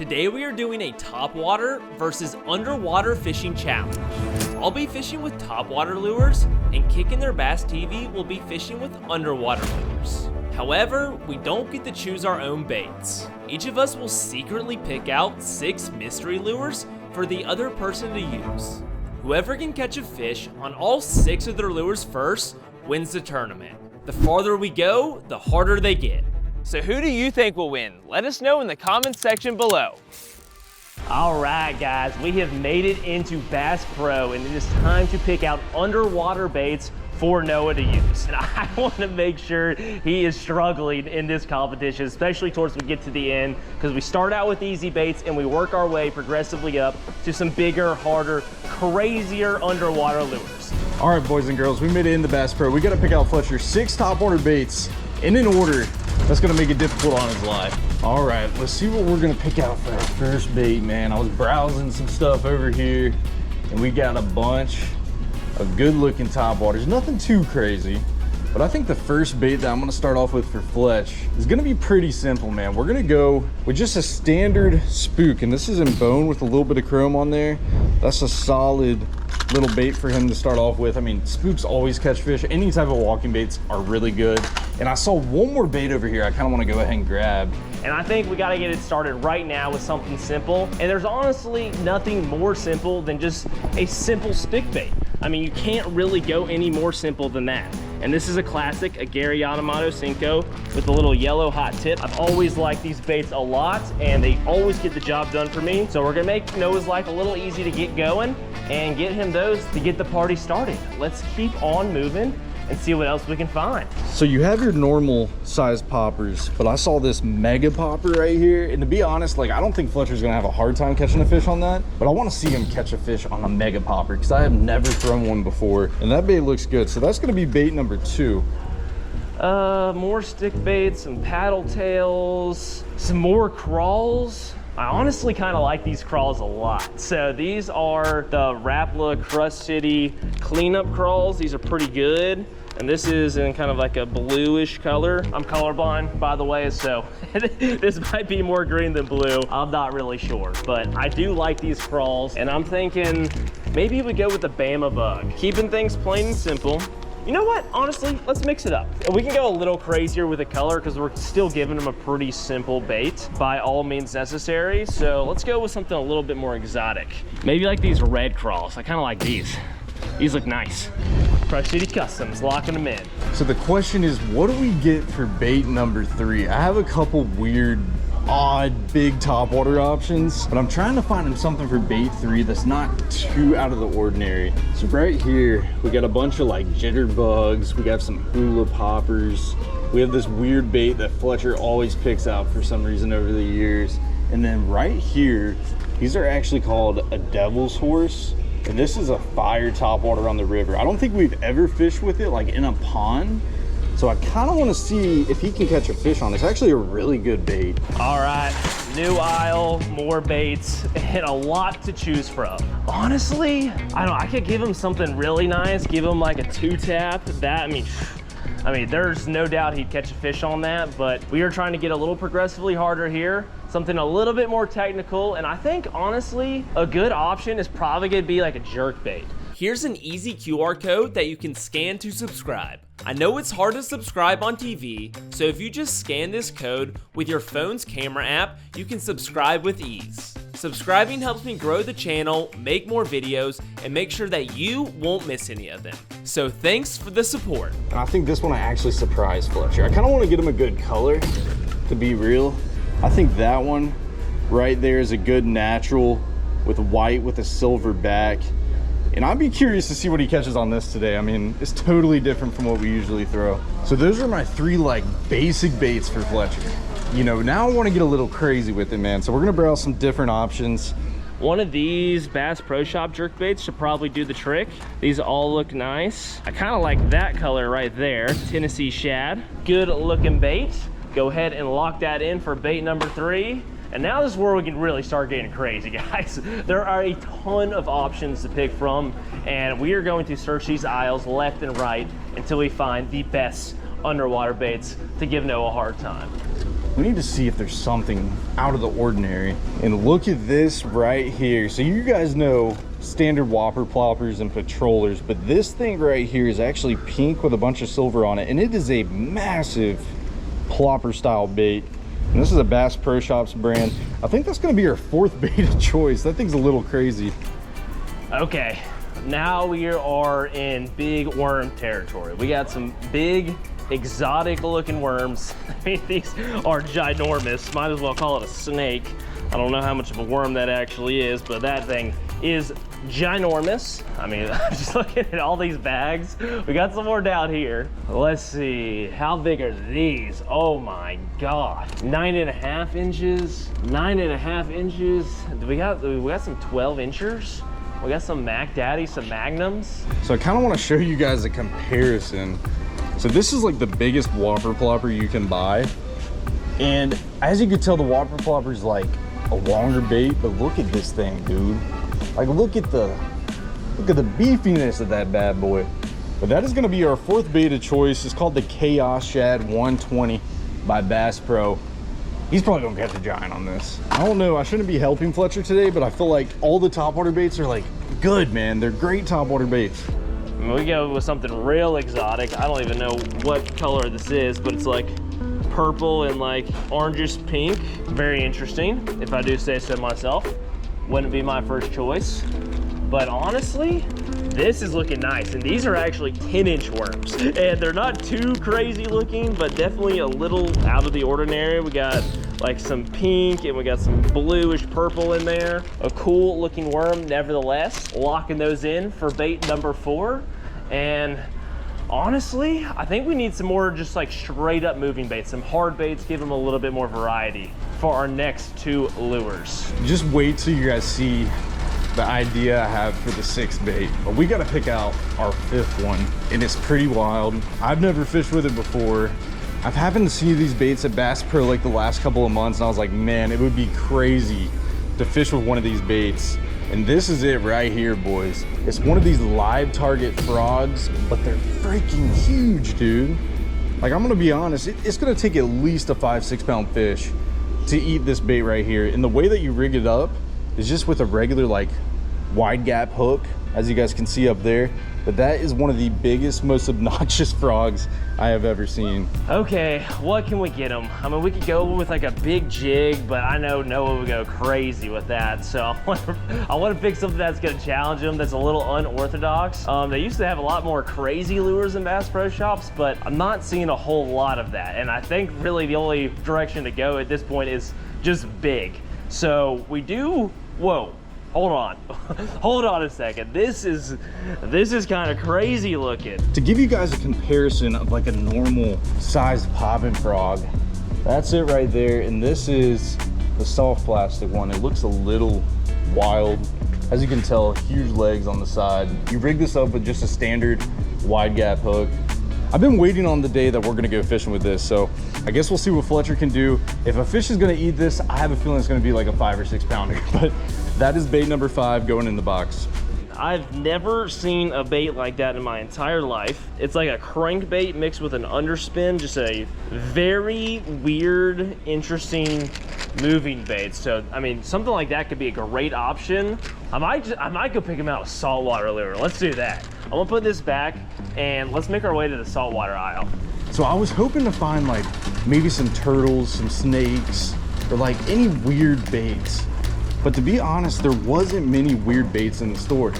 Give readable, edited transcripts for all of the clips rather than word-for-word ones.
Today we are doing a topwater versus underwater fishing challenge. I'll be fishing with topwater lures, and KickinTheirBASSTV will be fishing with underwater lures. However, we don't get to choose our own baits. Each of us will secretly pick out 6 mystery lures for the other person to use. Whoever can catch a fish on all 6 of their lures first wins the tournament. The farther we go, the harder they get. So who do you think will win? Let us know in the comments section below. All right, guys, we have made it into Bass Pro, and it is time to pick out underwater baits for Noah to use. And I want to make sure he is struggling in this competition, especially towards we get to the end, because we start out with easy baits and we work our way progressively up to some bigger, harder, crazier underwater lures. All right, boys and girls, we made it in the Bass Pro. We got to pick out Fletcher 6 topwater baits in an order that's going to make it difficult on his life. All right, let's see what we're going to pick out for our first bait, man. I was browsing some stuff over here, and we got a bunch of good looking topwaters. Nothing too crazy, but I think the first bait that I'm going to start off with for Fletch is going to be pretty simple, man. We're going to go with just a standard spook, and this is in bone with a little bit of chrome on there. That's a solid little bait for him to start off with. I mean, spooks always catch fish. Any type of walking baits are really good. And I saw one more bait over here I kind of want to go ahead and grab. And I think we got to get it started right now with something simple. And there's honestly nothing more simple than just a simple stick bait. I mean, you can't really go any more simple than that. And this is a classic, a Gary Yamamoto Cinco with a little yellow hot tip. I've always liked these baits a lot, and they always get the job done for me. So we're gonna make Noah's life a little easy to get going and get him those to get the party started. Let's keep on moving and see what else we can find. So you have your normal size poppers, but I saw this mega popper right here. And to be honest, like, I don't think Fletcher's gonna have a hard time catching a fish on that, but I wanna see him catch a fish on a mega popper because I have never thrown one before. And that bait looks good. So that's gonna be bait number 2. More stick baits, some paddle tails, some more crawls. I honestly kind of like these crawls a lot. So these are the Rapala Crust City cleanup crawls. These are pretty good. And this is in kind of like a bluish color. I'm colorblind, by the way, so this might be more green than blue. I'm not really sure, but I do like these crawls. And I'm thinking maybe we go with the Bama Bug. Keeping things plain and simple. You know what? Honestly, let's mix it up. We can go a little crazier with the color because we're still giving them a pretty simple bait by all means necessary. So let's go with something a little bit more exotic. Maybe like these red crawls. I kind of like these. These look nice. Crush City Customs, locking them in. So the question is, what do we get for bait number 3? I have a couple weird, odd, big topwater options, but I'm trying to find him something for bait 3 that's not too out of the ordinary. So right here, we got a bunch of like jitterbugs. We got some hula poppers. We have this weird bait that Fletcher always picks out for some reason over the years. And then right here, these are actually called a devil's horse. And this is a fire topwater on the river. I don't think we've ever fished with it like in a pond. So I kind of want to see if he can catch a fish on it. It's actually a really good bait. All right, new aisle, more baits, and a lot to choose from. Honestly, I could give him something really nice, give him like a 2-tap. That, I mean, there's no doubt he'd catch a fish on that, but we are trying to get a little progressively harder here, something a little bit more technical, and I think, honestly, a good option is probably gonna be like a jerk bait. Here's an easy QR code that you can scan to subscribe. I know it's hard to subscribe on TV, so if you just scan this code with your phone's camera app, you can subscribe with ease. Subscribing helps me grow the channel, make more videos, and make sure that you won't miss any of them. So thanks for the support. And I think this one I actually surprised Fletcher. I kind of want to get him a good color, to be real. I think that one right there is a good natural with white with a silver back. And I'd be curious to see what he catches on this today. I mean, it's totally different from what we usually throw. So those are my 3 like basic baits for Fletcher. You know, now I want to get a little crazy with it, man. So we're gonna browse some different options. One of these Bass Pro Shop jerk baits should probably do the trick. These all look nice. I kind of like that color right there, Tennessee Shad. Good looking bait. Go ahead and lock that in for bait number 3. And now this is where we can really start getting crazy, guys. There are a ton of options to pick from, and we are going to search these aisles left and right until we find the best underwater baits to give Noah a hard time. We need to see if there's something out of the ordinary. And look at this right here. So you guys know standard whopper ploppers and patrollers, but this thing right here is actually pink with a bunch of silver on it, and it is a massive plopper style bait. And this is a Bass Pro Shops brand. I think that's going to be our 4th bait of choice. That thing's a little crazy. Okay, now we are in big worm territory. We got some big exotic looking worms. I mean, these are ginormous. Might as well call it a snake. I don't know how much of a worm that actually is, but that thing is ginormous. I mean, I'm just looking at all these bags. We got some more down here. Let's see, how big are these? Oh my God, 9.5 inches, 9.5 inches. We got some 12 inchers. We got some Mac Daddy, some Magnums. So I kind of want to show you guys a comparison. So this is like the biggest whopper plopper you can buy. And as you can tell, the whopper plopper is like a longer bait, but look at this thing, dude. Like, look at the beefiness of that bad boy. But that is gonna be our 4th bait of choice. It's called the Chaos Shad 120 by Bass Pro. He's probably gonna catch a giant on this. I don't know, I shouldn't be helping Fletcher today, but I feel like all the topwater baits are like good, man. They're great topwater baits. We go with something real exotic. I don't even know what color this is, but it's like purple and like orangish pink. Very interesting, if I do say so myself. Wouldn't be my first choice. But honestly, this is looking nice. And these are actually 10-inch worms. And they're not too crazy looking, but definitely a little out of the ordinary. We got like some pink and we got some bluish purple in there. A cool looking worm nevertheless. Locking those in for bait number 4. And honestly, I think we need some more just like straight up moving baits, some hard baits, give them a little bit more variety for our next 2 lures. Just wait till you guys see the idea I have for the 6th bait. But we gotta pick out our 5th one, and it's pretty wild. I've never fished with it before. I've happened to see these baits at Bass Pro like the last couple of months, and I was like, man, it would be crazy to fish with one of these baits. And this is it right here, boys. It's one of these live target frogs, but they're freaking huge, dude. Like, I'm gonna be honest, it's gonna take at least a 5-6 pound fish to eat this bait right here. And the way that you rig it up is just with a regular like wide gap hook, as you guys can see up there. But that is one of the biggest, most obnoxious frogs I have ever seen. Okay, what can we get them? I mean, we could go with like a big jig, but I know Noah would go crazy with that. So I want to pick something that's gonna challenge him, that's a little unorthodox. They used to have a lot more crazy lures in Bass Pro Shops, but I'm not seeing a whole lot of that. And I think really the only direction to go at this point is just big. So we do, whoa. Hold on, hold on a second. This is kind of crazy looking. To give you guys a comparison of like a normal sized popping frog, that's it right there. And this is the soft plastic one. It looks a little wild. As you can tell, huge legs on the side. You rig this up with just a standard wide gap hook. I've been waiting on the day that we're gonna go fishing with this, so I guess we'll see what Fletcher can do. If a fish is gonna eat this, I have a feeling it's gonna be like a 5 or 6 pounder, but that is bait number 5 going in the box. I've never seen a bait like that in my entire life. It's like a crankbait mixed with an underspin, just a very weird, interesting moving bait. So, I mean, something like that could be a great option. I might go pick him out a saltwater lure. Let's do that. I'm gonna put this back and let's make our way to the saltwater aisle. So I was hoping to find like maybe some turtles, some snakes, or like any weird baits. But to be honest, there wasn't many weird baits in the store.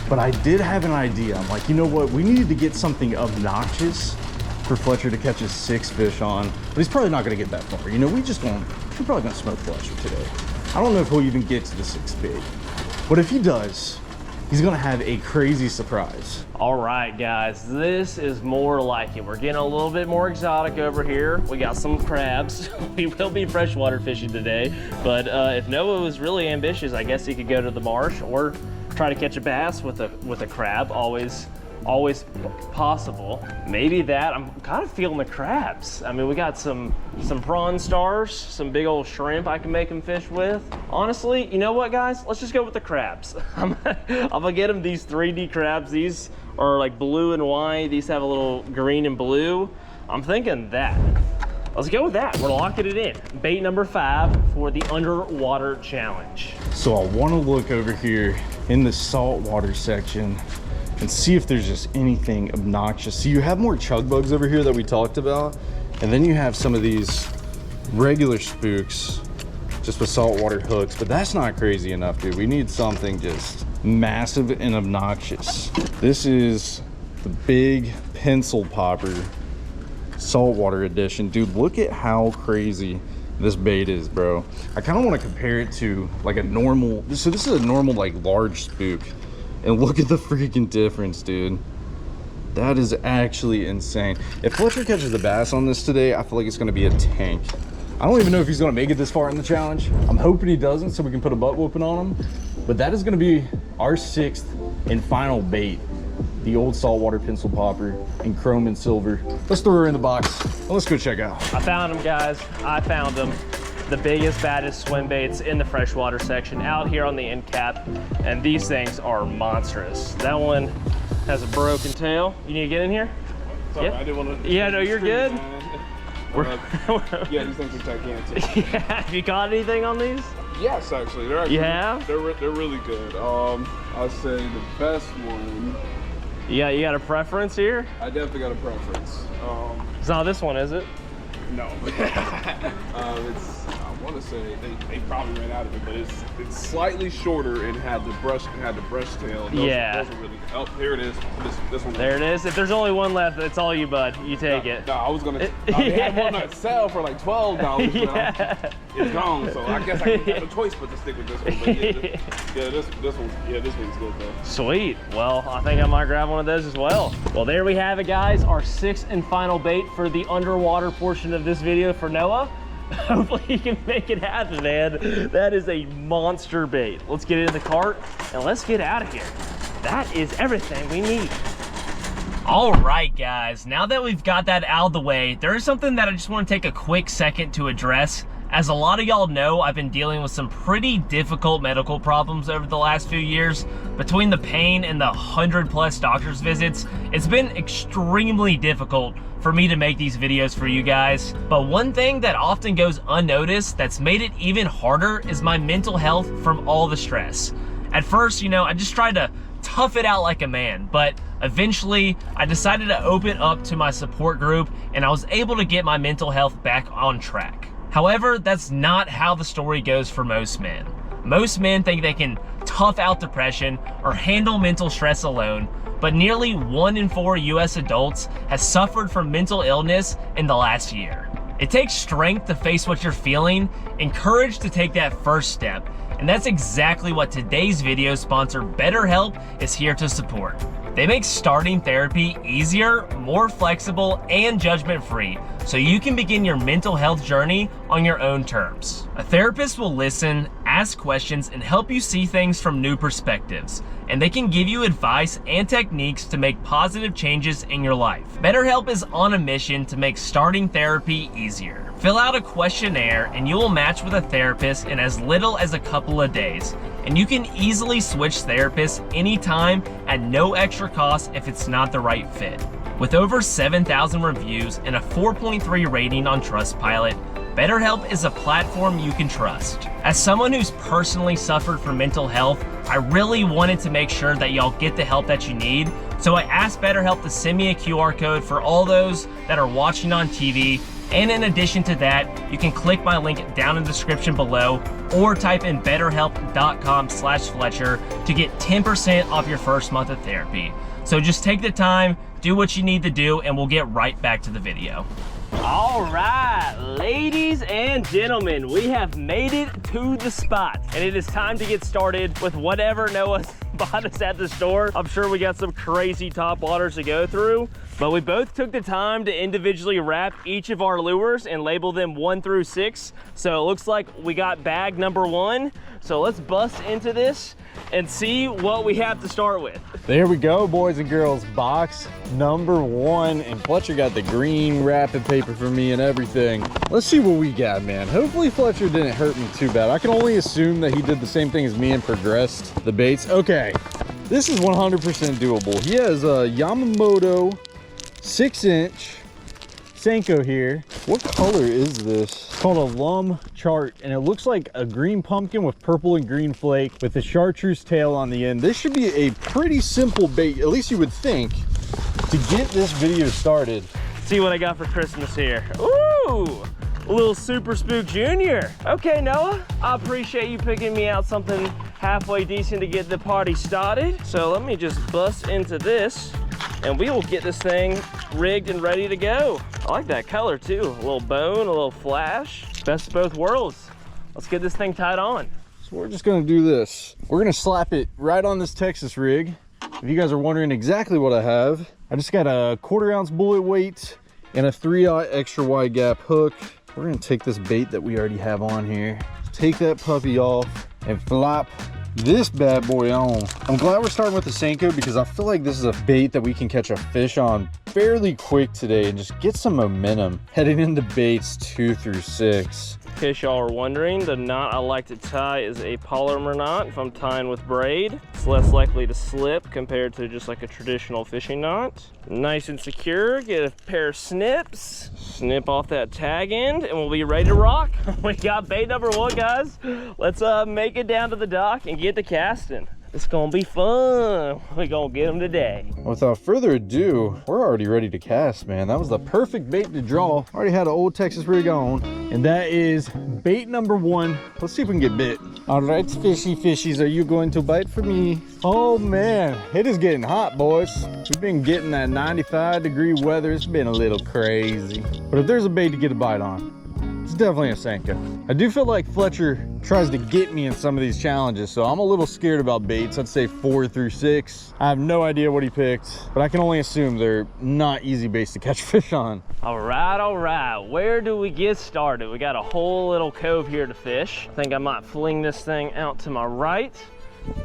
But I did have an idea. I'm like, you know what? We needed to get something obnoxious for Fletcher to catch his 6 fish on. But he's probably not gonna get that far. You know, we're probably gonna smoke Fletcher today. I don't know if he'll even get to the 6th bait. But if he does, he's gonna have a crazy surprise. All right, guys, this is more like it. We're getting a little bit more exotic over here. We got some crabs. We will be freshwater fishing today, but if Noah was really ambitious, I guess he could go to the marsh or try to catch a bass with a crab. Always possible. Maybe that. I'm kind of feeling the crabs. I mean, we got some prawn stars, some big old shrimp I can make him fish with. Honestly, you know what, guys? Let's just go with the crabs. I'm gonna get him these 3D crabs. These are like blue and white. These have a little green and blue. I'm thinking that. let's go with that. We're locking it in. Bait number 5 for the underwater challenge. So I want to look over here in the saltwater section and see if there's just anything obnoxious. So you have more chug bugs over here that we talked about, and then you have some of these regular spooks just with saltwater hooks, but that's not crazy enough, dude. We need something just massive and obnoxious. This is the big pencil popper saltwater edition. Dude, look at how crazy this bait is, bro. I kind of want to compare it to like a normal, so this is a normal like large spook, and look at the freaking difference, dude. That is actually insane. If Fletcher catches the bass on this today, I feel like it's going to be a tank. I don't even know if he's going to make it this far in the challenge. I'm hoping he doesn't, so we can put a butt whooping on him. But that is going to be our 6th and final bait, the old saltwater pencil popper in chrome and silver. Let's throw her in the box and let's go check out. I found them, guys. I found them. The biggest, baddest swim baits in the freshwater section out here on the end cap, and these things are monstrous. That one has a broken tail. You need to get in here? Sorry, Yeah, I didn't want to. Yeah, no, you're good. Yeah, these things are gigantic. Yeah, have you caught anything on these? Yes, actually, they're actually. You have? They're really good. I'd say the best one. You got a preference here? I definitely got a preference. It's not this one, is it? No. It's. I want to say they probably ran out of it, but it's slightly shorter and had the brush tail. Those are really good. Oh, here it is. This one. There it is. If there's only one left, it's all you, bud. You take it. No, I was gonna. They had one that sell for like $12. Yeah. It's gone, so I guess I have no choice but to stick with this one. But this one's good though. Sweet. Well, I think I might grab one of those as well. Well, there we have it, guys. Our 6th and final bait for the underwater portion of this video for Noah. Hopefully he can make it happen, man. That is a monster bait. Let's get it in the cart and let's get out of here. That is everything we need. All right, guys, now that we've got that out of the way, there is something that I just want to take a quick second to address. As a lot of y'all know, I've been dealing with some pretty difficult medical problems over the last few years. Between the pain and the 100+ doctor's visits, it's been extremely difficult for me to make these videos for you guys. But one thing that often goes unnoticed that's made it even harder is my mental health from all the stress. At first, you know, I just tried to tough it out like a man, but eventually I decided to open up to my support group and I was able to get my mental health back on track. However, that's not how the story goes for most men. Most men think they can tough out depression or handle mental stress alone, but nearly 1 in 4 US adults has suffered from mental illness in the last year. It takes strength to face what you're feeling and courage to take that first step, and that's exactly what today's video sponsor BetterHelp is here to support. They make starting therapy easier, more flexible, and judgment-free, so you can begin your mental health journey on your own terms. A therapist will listen, ask questions, and help you see things from new perspectives, and they can give you advice and techniques to make positive changes in your life. BetterHelp is on a mission to make starting therapy easier. Fill out a questionnaire and you will match with a therapist in as little as a couple of days, and you can easily switch therapists anytime at no extra cost if it's not the right fit. With over 7,000 reviews and a 4.3 rating on Trustpilot, BetterHelp is a platform you can trust. As someone who's personally suffered from mental health, I really wanted to make sure that y'all get the help that you need, so I asked BetterHelp to send me a QR code for all those that are watching on TV. And in addition to that, you can click my link down in the description below or type in betterhelp.com/Fletcher to get 10% off your first month of therapy. So just take the time, do what you need to do, and we'll get right back to the video. All right, ladies and gentlemen, we have made it to the spot, and it is time to get started with whatever Noah's bought us at the store. I'm sure we got some crazy top waters to go through, but we both took the time to individually wrap each of our lures and label them 1 through 6. So it looks like we got bag number 1. So let's bust into this and see what we have to start with. There we go, boys and girls, box number 1, and Fletcher got the green wrapping paper for me and everything. Let's see what we got, man. Hopefully Fletcher didn't hurt me too bad. I can only assume that he did the same thing as me and progressed the baits. Okay, this is 100% doable. He has a Yamamoto 6-inch Senko here. What color is this? It's called a Lum Chart, and it looks like a green pumpkin with purple and green flake with a chartreuse tail on the end. This should be a pretty simple bait, at least you would think, to get this video started. See what I got for Christmas here. Ooh, a little Super Spook Junior. Okay, Noah, I appreciate you picking me out something halfway decent to get the party started. So let me just bust into this and we will get this thing rigged and ready to go. I like that color too. A little bone, a little flash. Best of both worlds. Let's get this thing tied on. So we're just gonna do this. We're gonna slap it right on this Texas rig. If you guys are wondering exactly what I have, I just got a 1/4 ounce bullet weight and a 3/0 extra wide gap hook. We're gonna take this bait that we already have on here, take that puppy off and flop this bad boy on. I'm glad we're starting with the Senko because I feel like this is a bait that we can catch a fish on fairly quick today and just get some momentum heading into baits 2 through 6. In case y'all are wondering, the knot I like to tie is a polymer knot. If I'm tying with braid, it's less likely to slip compared to just like a traditional fishing knot. Nice and secure, get a pair of snips, snip off that tag end, and we'll be ready to rock. We got bait number 1, guys. Let's make it down to the dock and get to casting. It's gonna be fun. We're gonna get them today. Without further ado, we're already ready to cast, man. That was the perfect bait to draw. Already had an old Texas rig on, and that is bait number 1. Let's see if we can get bit. All right, fishy fishies, are you going to bite for me? Oh man, it is getting hot, boys. We've been getting that 95-degree weather. It's been a little crazy. But if there's a bait to get a bite on, it's definitely a Senko. I do feel like Fletcher tries to get me in some of these challenges, so I'm a little scared about baits. I'd say 4 through 6. I have no idea what he picked, but I can only assume they're not easy baits to catch fish on. All right. Where do we get started? We got a whole little cove here to fish. I think I might fling this thing out to my right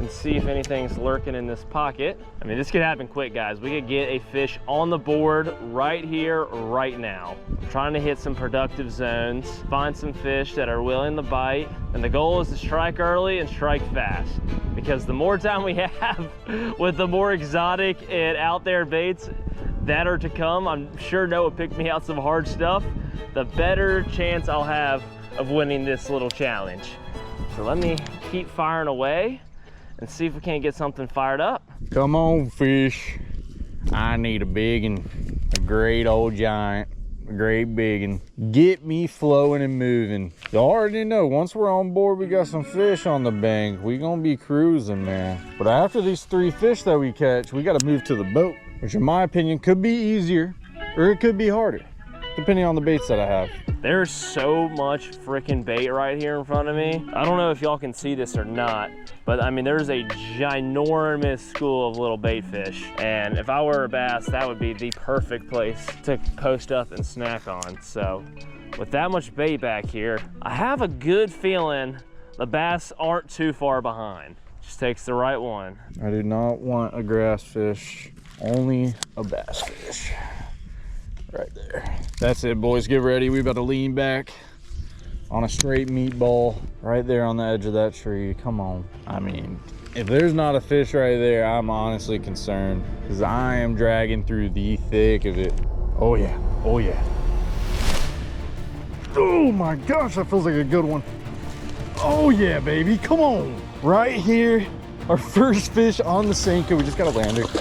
and see if anything's lurking in this pocket. I mean, this could happen quick, guys. We could get a fish on the board right here, right now. I'm trying to hit some productive zones, find some fish that are willing to bite, and the goal is to strike early and strike fast, because the more time we have with the more exotic and out there baits that are to come, I'm sure Noah picked me out some hard stuff, the better chance I'll have of winning this little challenge. So let me keep firing away and see if we can't get something fired up. Come on, fish. I need a big one, a great old giant, a great big one. Get me flowing and moving. You already know, once we're on board, we got some fish on the bank. We gonna be cruising, man. But after these 3 fish that we catch, we gotta move to the boat, which in my opinion could be easier or it could be harder, depending on the baits that I have. There's so much freaking bait right here in front of me. I don't know if y'all can see this or not, but I mean, there's a ginormous school of little bait fish. And if I were a bass, that would be the perfect place to post up and snack on. So with that much bait back here, I have a good feeling the bass aren't too far behind. Just takes the right one. I do not want a grass fish, only a bass fish. Right there. That's it, boys. Get ready. We about to lean back on a straight meatball right there on the edge of that tree. Come on. I mean, if there's not a fish right there, I'm honestly concerned, because I am dragging through the thick of it. Oh yeah. Oh yeah. Oh my gosh, that feels like a good one. Oh yeah, baby. Come on. Right here, our first fish on the Senko. We just got to land it.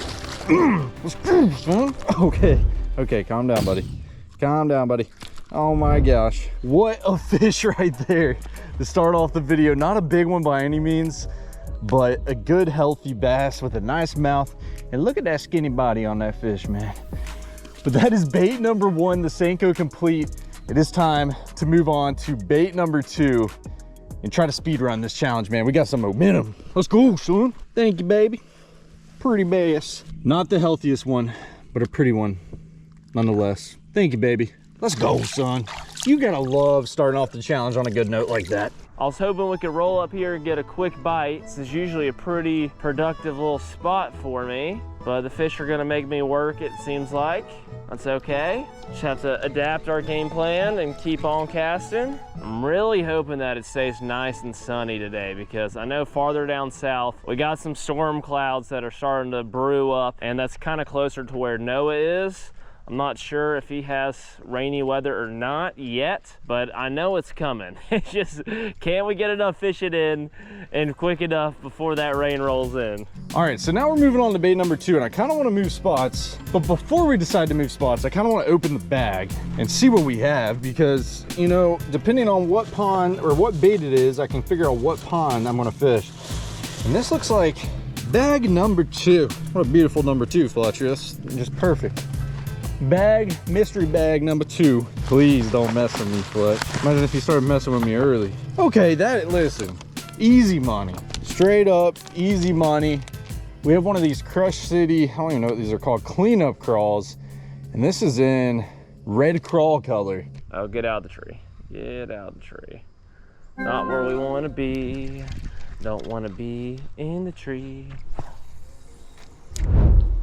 Let's go, son. Okay. Okay, calm down, buddy. Calm down, buddy. Oh my gosh. What a fish right there to start off the video. Not a big one by any means, but a good healthy bass with a nice mouth. And look at that skinny body on that fish, man. But that is bait number 1, the Senko complete. It is time to move on to bait number 2 and try to speed run this challenge, man. We got some momentum. Let's go, son. Thank you, baby. Pretty bass. Not the healthiest one, but a pretty one nonetheless. Thank you, baby. Let's go, son. You gotta love starting off the challenge on a good note like that. I was hoping we could roll up here and get a quick bite. This is usually a pretty productive little spot for me, but the fish are gonna make me work, it seems like. That's okay. Just have to adapt our game plan and keep on casting. I'm really hoping that it stays nice and sunny today, because I know farther down south, we got some storm clouds that are starting to brew up, and that's kind of closer to where Noah is. I'm not sure if he has rainy weather or not yet, but I know it's coming. It's just, can we get enough fishing in and quick enough before that rain rolls in? All right, so now we're moving on to bait number 2, and I kind of want to move spots, but before we decide to move spots, I kind of want to open the bag and see what we have, because, you know, depending on what pond or what bait it is, I can figure out what pond I'm going to fish. And this looks like bag number 2. What a beautiful number 2, Fletcher. That's just perfect. Bag, mystery bag number 2. Please don't mess with me, Fletch. Imagine if you started messing with me early. Okay, listen, easy money. Straight up, easy money. We have one of these Crush City, I don't even know what these are called, cleanup crawls. And this is in red crawl color. Oh, get out of the tree. Get out of the tree. Not where we want to be. Don't want to be in the tree.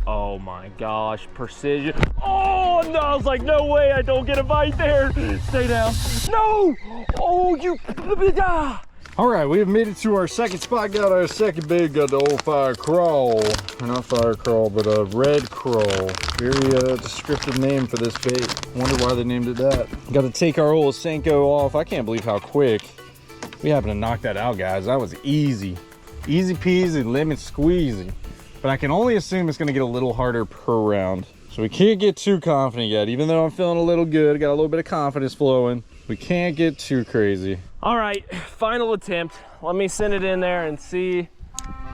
Oh my gosh, precision. Oh no, I was like, no way, I don't get a bite there. Stay down. No! Oh, you. All right, we have made it to our second spot. Got our second bait. Got the old fire crawl. Or not fire crawl, but a red crawl. Very descriptive name for this bait. Wonder why they named it that. Got to take our old Senko off. I can't believe how quick we happened to knock that out, guys. That was easy. Easy peasy, lemon squeezy. But I can only assume it's gonna get a little harder per round. So we can't get too confident yet. Even though I'm feeling a little good, got a little bit of confidence flowing, we can't get too crazy. All right, final attempt. Let me send it in there and see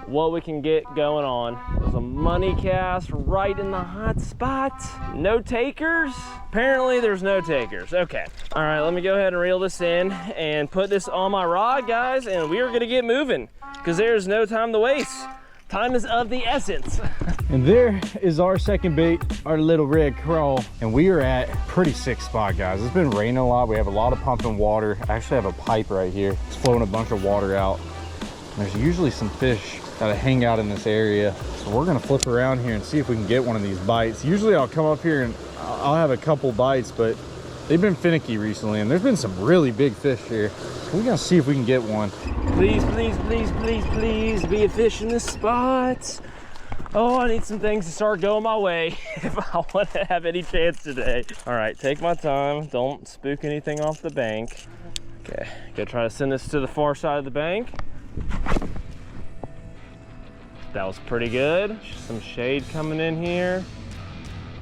what we can get going on. There's a money cast right in the hot spot. No takers? Apparently there's no takers. Okay. All right, let me go ahead and reel this in and put this on my rod, guys, and we are gonna get moving because there's no time to waste. Time is of the essence. And there is our second bait, our little red crawl. And we are at a pretty sick spot, guys. It's been raining a lot. We have a lot of pumping water. I actually have a pipe right here. It's flowing a bunch of water out. And there's usually some fish that hang out in this area. So we're gonna flip around here and see if we can get one of these bites. Usually I'll come up here and I'll have a couple bites, but they've been finicky recently and there's been some really big fish here. So we're gonna see if we can get one. Please, please, please, please, please be a fish in this spot. Oh, I need some things to start going my way if I want to have any chance today. All right, take my time. Don't spook anything off the bank. Okay, gonna try to send this to the far side of the bank. That was pretty good. Some shade coming in here.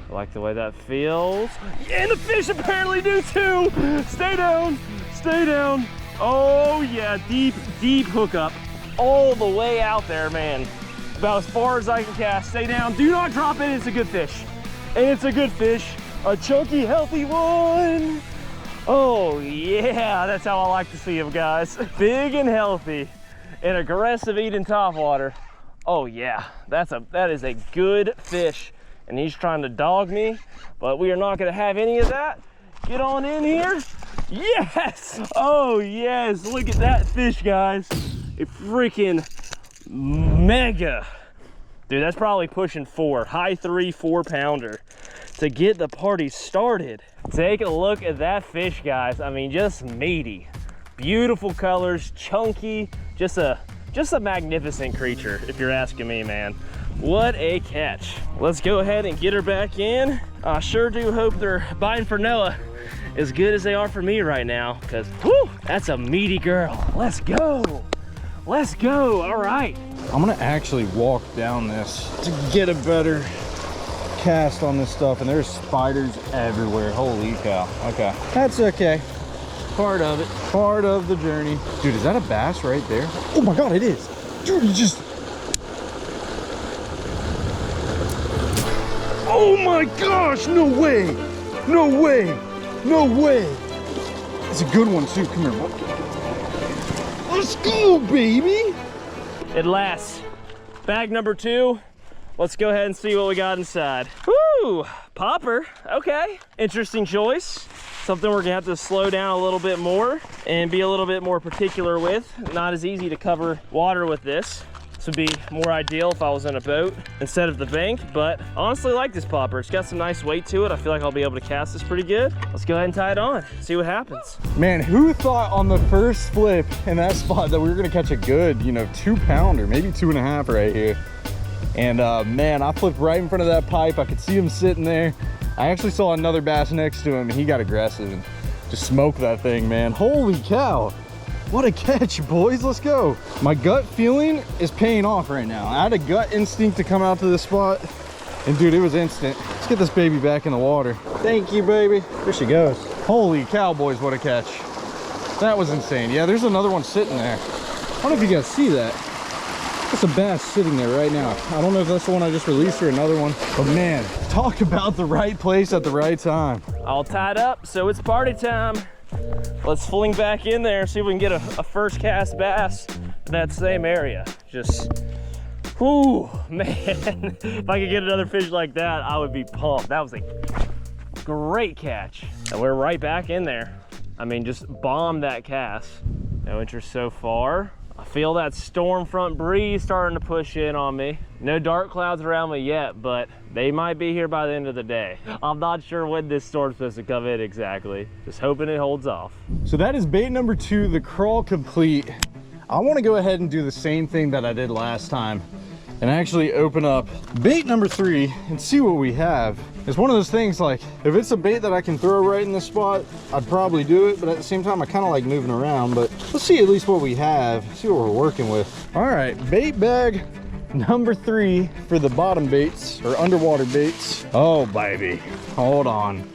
I like the way that feels. And the fish apparently do too. Stay down, stay down. Oh yeah, deep, deep hookup. All the way out there, man. About as far as I can cast. Stay down, do not drop it, it's a good fish. And it's a good fish, a chunky, healthy one. Oh yeah, that's how I like to see them, guys. Big and healthy and aggressive eating topwater. Oh yeah, that is a good fish. And he's trying to dog me, but we are not gonna have any of that. Get on in here. Yes! Oh yes, look at that fish, guys. A freaking mega. Dude, that's probably pushing 4, high 3, 4-pounder to get the party started. Take a look at that fish, guys. I mean, just meaty. Beautiful colors, chunky, just a magnificent creature, if you're asking me, man. What a catch. Let's go ahead and get her back in. I sure do hope they're biting for Noah as good as they are for me right now, because whew, that's a meaty girl. Let's go. Let's go. All right. I'm gonna actually walk down this to get a better cast on this stuff, and there's spiders everywhere. Holy cow. Okay, that's okay. Part of it. Part of the journey. Dude, is that a bass right there? Oh my God, it is. Dude, he just... Oh my gosh, no way. No way. No way. It's a good one too, come here. Let's go, baby. It lasts. Bag number 2. Let's go ahead and see what we got inside. Woo, popper, okay. Interesting choice. Something we're gonna have to slow down a little bit more and be a little bit more particular with. Not as easy to cover water with this. This would be more ideal if I was in a boat instead of the bank, but I honestly like this popper. It's got some nice weight to it. I feel like I'll be able to cast this pretty good. Let's go ahead and tie it on, see what happens. Man, who thought on the first flip in that spot that we were gonna catch a good, 2-pounder, maybe 2.5 right here. And man, I flipped right in front of that pipe. I could see him sitting there. I actually saw another bass next to him and he got aggressive and just smoked that thing, man. Holy cow. What a catch, boys. Let's go. My gut feeling is paying off right now. I had a gut instinct to come out to this spot, and dude, it was instant. Let's get this baby back in the water. Thank you, baby. There she goes. Holy cow, boys, what a catch. That was insane. Yeah, there's another one sitting there. I don't know if you guys see that. That's a bass sitting there right now. I don't know if that's the one I just released or another one, but man, talk about the right place at the right time. All tied up, so it's party time. Let's fling back in there and see if we can get a first cast bass in that same area. Just, whoo, man. If I could get another fish like that, I would be pumped. That was a great catch. And we're right back in there. I mean, just bombed that cast. No interest so far. I feel that storm front breeze starting to push in on me. No dark clouds around me yet, but they might be here by the end of the day. I'm not sure when this storm's supposed to come in exactly. Just hoping it holds off. So that is bait number 2, the crawl complete. I want to go ahead and do the same thing that I did last time and actually open up bait number 3 and see what we have. It's one of those things, like, if it's a bait that I can throw right in this spot, I'd probably do it, but at the same time, I kind of like moving around. But let's see at least what we have, see what we're working with. All right, bait bag number 3 for the bottom baits, or underwater baits. Oh, baby, hold on.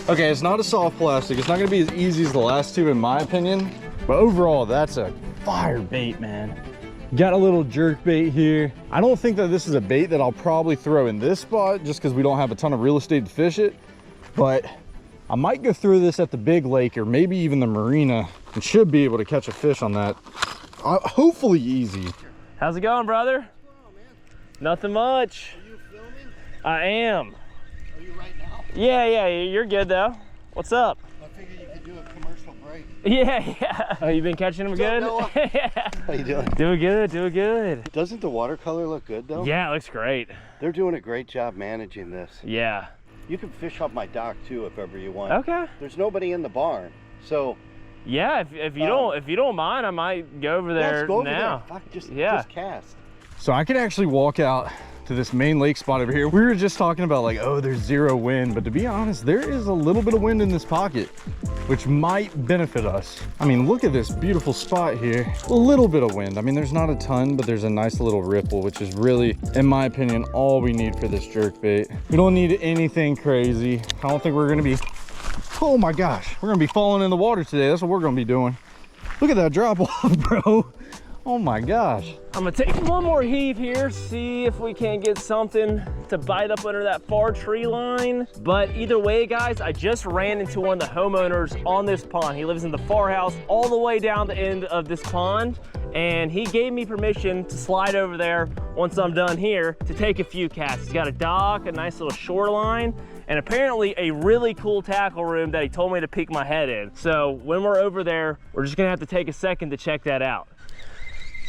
Okay, it's not a soft plastic. It's not gonna be as easy as the last 2 in my opinion, but overall, that's a fire bait, man. Got a little jerk bait here. I don't think that this is a bait that I'll probably throw in this spot just because we don't have a ton of real estate to fish it, but I might go through this at the big lake or maybe even the marina and should be able to catch a fish on that. Hopefully easy. How's it going, brother? What's going on, man? Nothing much. Are you filming? I am. Are you right now? Yeah, you're good though. What's up? I figured you could do a commercial break. Yeah. Oh, you been catching them good? Yeah. How you doing? Doing good. Doesn't the watercolor look good though? Yeah, it looks great. They're doing a great job managing this. Yeah. You can fish off my dock too if ever you want. Okay. There's nobody in the barn, so. Yeah, if you don't mind, I might go over there let's go over now. there. Fuck, just cast. So I could actually walk out to this main lake spot over here. We were just talking about like, oh, there's 0 wind, but to be honest, there is a little bit of wind in this pocket, which might benefit us. I mean, look at this beautiful spot here. A little bit of wind. I mean, there's not a ton, but there's a nice little ripple, which is really, in my opinion, all we need for this jerk bait. We don't need anything crazy. I don't think we're gonna be, oh my gosh, we're gonna be falling in the water today. That's what we're gonna be doing. Look at that drop off, bro. Oh my gosh. I'm gonna take one more heave here, see if we can't get something to bite up under that far tree line. But either way, guys, I just ran into one of the homeowners on this pond. He lives in the far house all the way down the end of this pond, and he gave me permission to slide over there once I'm done here to take a few casts. He's got a dock, a nice little shoreline, and apparently a really cool tackle room that he told me to peek my head in. So when we're over there, we're just gonna have to take a second to check that out.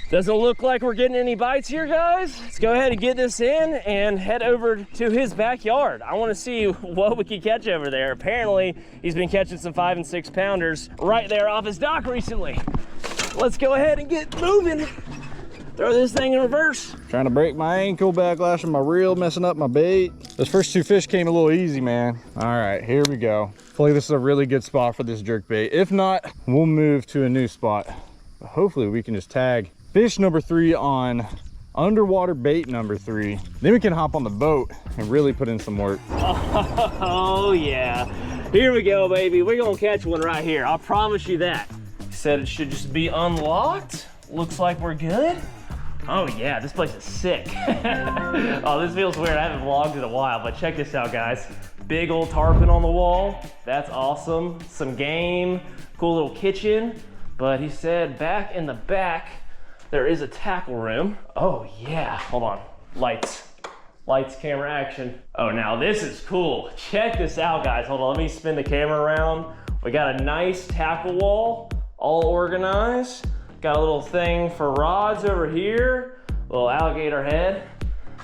Doesn't look like we're getting any bites here, guys. Let's go ahead and get this in and head over to his backyard. I want to see what we can catch over there. Apparently, he's been catching some 5 and 6 pounders right there off his dock recently. Let's go ahead and get moving. Throw this thing in reverse. Trying to break my ankle, backlashing my reel, messing up my bait. Those first 2 fish came a little easy, man. All right, here we go. Hopefully this is a really good spot for this jerk bait. If not, we'll move to a new spot. But hopefully we can just tag fish number 3 on underwater bait number 3. Then we can hop on the boat and really put in some work. Oh yeah. Here we go, baby. We're gonna catch one right here. I promise you that. He said it should just be unlocked. Looks like we're good. Oh yeah, this place is sick. Oh, this feels weird. I haven't vlogged in a while, but check this out, guys. Big old tarpon on the wall. That's awesome. Some game, cool little kitchen. But he said back in the back, there is a tackle room. Oh yeah, hold on. Lights, camera, action. Oh, now this is cool. Check this out, guys. Hold on, let me spin the camera around. We got a nice tackle wall, all organized. Got a little thing for rods over here. Little alligator head.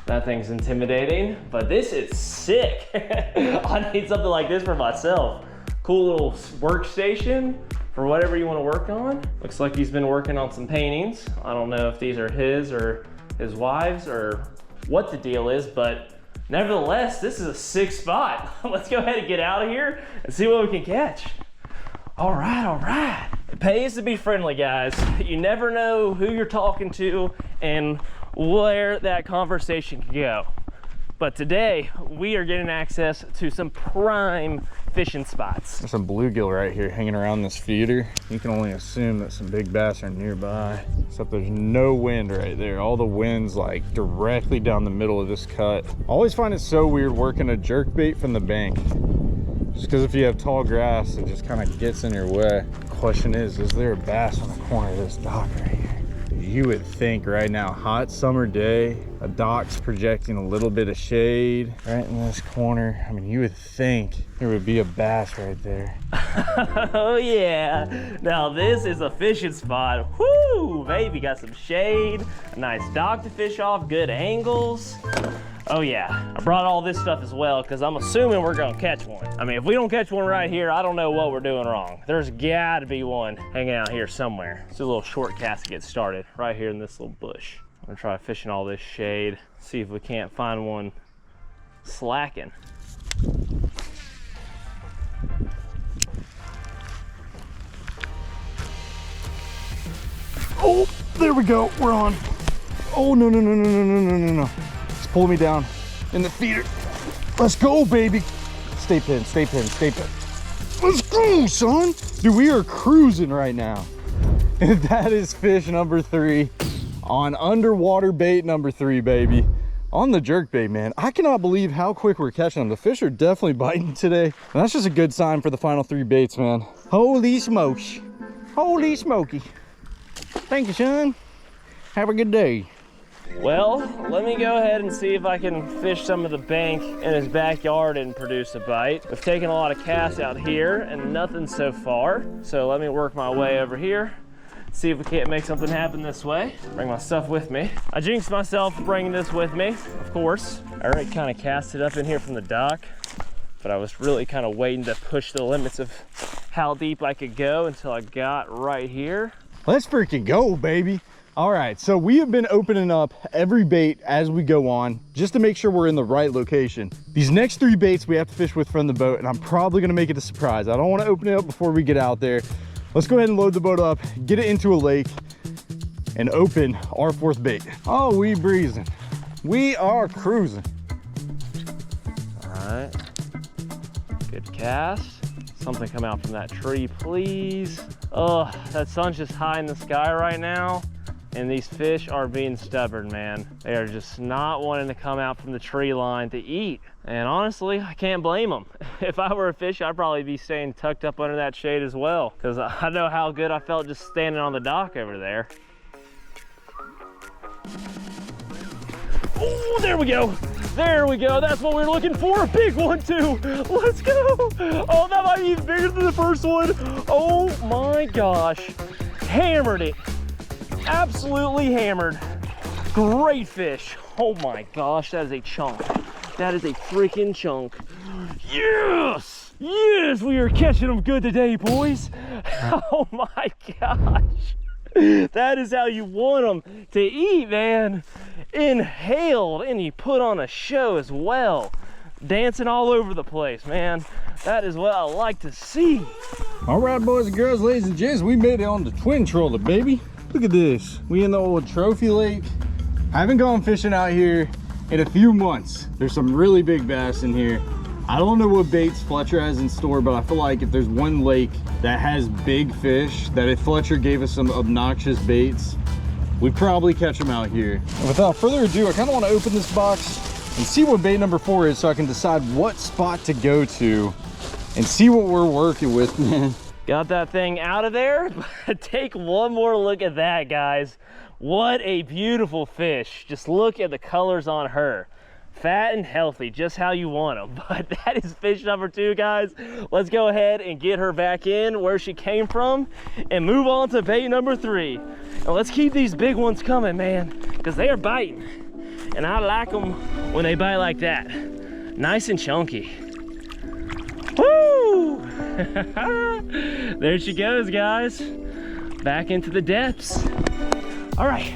That thing's intimidating, but this is sick. I need something like this for myself. Cool little workstation for whatever you want to work on. Looks like he's been working on some paintings. I don't know if these are his or his wife's or what the deal is, but Nevertheless, this is a sick spot. Let's go ahead and get out of here and see what we can catch. All right, all right. It pays to be friendly, guys. You never know who you're talking to and where that conversation can go. But today, we are getting access to some prime fishing spots. There's some bluegill right here hanging around this feeder. You can only assume that some big bass are nearby, except there's no wind right there. All the wind's like directly down the middle of this cut. I always find it so weird working a jerk bait from the bank. Just because if you have tall grass, it just kind of gets in your way. Question is there a bass on the corner of this dock right here? You would think right now, hot summer day, a dock's projecting a little bit of shade right in this corner. I mean, you would think there would be a bass right there. Oh yeah, now this is a fishing spot. Whoo, baby, got some shade, a nice dock to fish off, good angles. Oh yeah, I brought all this stuff as well because I'm assuming we're gonna catch one. I mean, if we don't catch one right here, I don't know what we're doing wrong. There's gotta be one hanging out here somewhere. It's a little short cast to get started right here in this little bush. I'm gonna try fishing all this shade, see if we can't find one slacking. Oh, there we go, we're on. Oh, no, no, no, no, no, no, no, no, no. Pull me down in the feeder. Let's go, baby. Stay pinned, stay pinned, stay pinned. Let's go, son. Dude, we are cruising right now. And that is fish number 3 on underwater bait number 3, baby. On the jerk bait, man. I cannot believe how quick we're catching them. The fish are definitely biting today. And that's just a good sign for the final 3 baits, man. Holy smokes. Holy smoky. Thank you, son. Have a good day. Well, let me go ahead and see if I can fish some of the bank in his backyard and produce a bite. We've taken a lot of casts out here and nothing so far. So let me work my way over here, see if we can't make something happen this way. Bring my stuff with me. I jinxed myself bringing this with me, of course. I already kind of cast it up in here from the dock, but I was really kind of waiting to push the limits of how deep I could go until I got right here. Let's freaking go, baby. All right, so we have been opening up every bait as we go on, just to make sure we're in the right location. These next 3 baits we have to fish with from the boat, and I'm probably gonna make it a surprise. I don't wanna open it up before we get out there. Let's go ahead and load the boat up, get it into a lake, and open our 4th bait. Oh, we breezing. We are cruising. All right, good cast. Something come out from that tree, please. Oh, that sun's just high in the sky right now. And these fish are being stubborn, man. They are just not wanting to come out from the tree line to eat. And honestly, I can't blame them. If I were a fish, I'd probably be staying tucked up under that shade as well, because I know how good I felt just standing on the dock over there. Oh, there we go. There we go. That's what we were looking for. A big one too. Let's go. Oh, that might be even bigger than the first one. Oh my gosh. Hammered it. Absolutely hammered. Great fish. Oh my gosh, that is a chunk. That is a freaking chunk. Yes! Yes, we are catching them good today, boys. Oh my gosh. That is how you want them to eat, man. Inhaled, and you put on a show as well. Dancing all over the place, man. That is what I like to see. All right, boys and girls, ladies and gents, we made it on the twin troller, baby. Look at this. We in the old trophy lake. I haven't gone fishing out here in a few months. There's some really big bass in here. I don't know what baits Fletcher has in store, but I feel like if there's one lake that has big fish, that if Fletcher gave us some obnoxious baits, we'd probably catch them out here. And without further ado, I kind of want to open this box and see what bait number 4 is so I can decide what spot to go to and see what we're working with, man. Got that thing out of there, but take one more look at that, guys. What a beautiful fish. Just look at the colors on her. Fat and healthy, just how you want them. But that is fish number 2, guys. Let's go ahead and get her back in where she came from and move on to bait number 3. And let's keep these big ones coming, man, because they are biting. And I like them when they bite like that. Nice and chunky. Woo! There she goes, guys. Back into the depths. All right,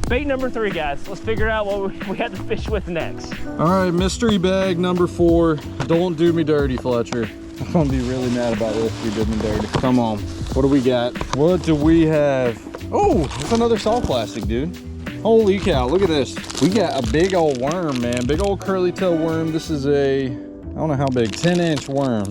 bait number 3, guys. Let's figure out what we have to fish with next. All right, mystery bag number 4. Don't do me dirty, Fletcher. I'm gonna be really mad about this if you did me dirty. Come on, what do we got? What do we have? Oh, it's another soft plastic, dude. Holy cow, look at this. We got a big old worm, man. Big old curly tail worm. This is a, I don't know how big, 10-inch worm.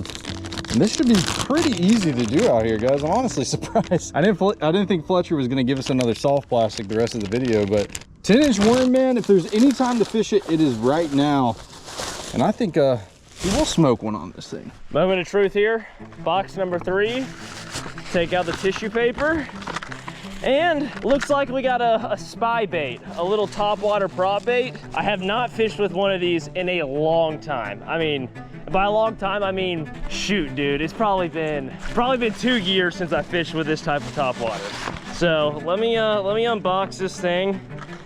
And this should be pretty easy to do out here, guys. I'm honestly surprised. I didn't think Fletcher was gonna give us another soft plastic the rest of the video, but 10-inch worm, man, if there's any time to fish it, it is right now. And I think we will smoke one on this thing. Moment of truth here. Box number 3. Take out the tissue paper. And looks like we got a spy bait, a little topwater prop bait. I have not fished with one of these in a long time. I mean, by a long time, I mean, shoot, dude, it's probably been 2 years since I fished with this type of topwater. So let me unbox this thing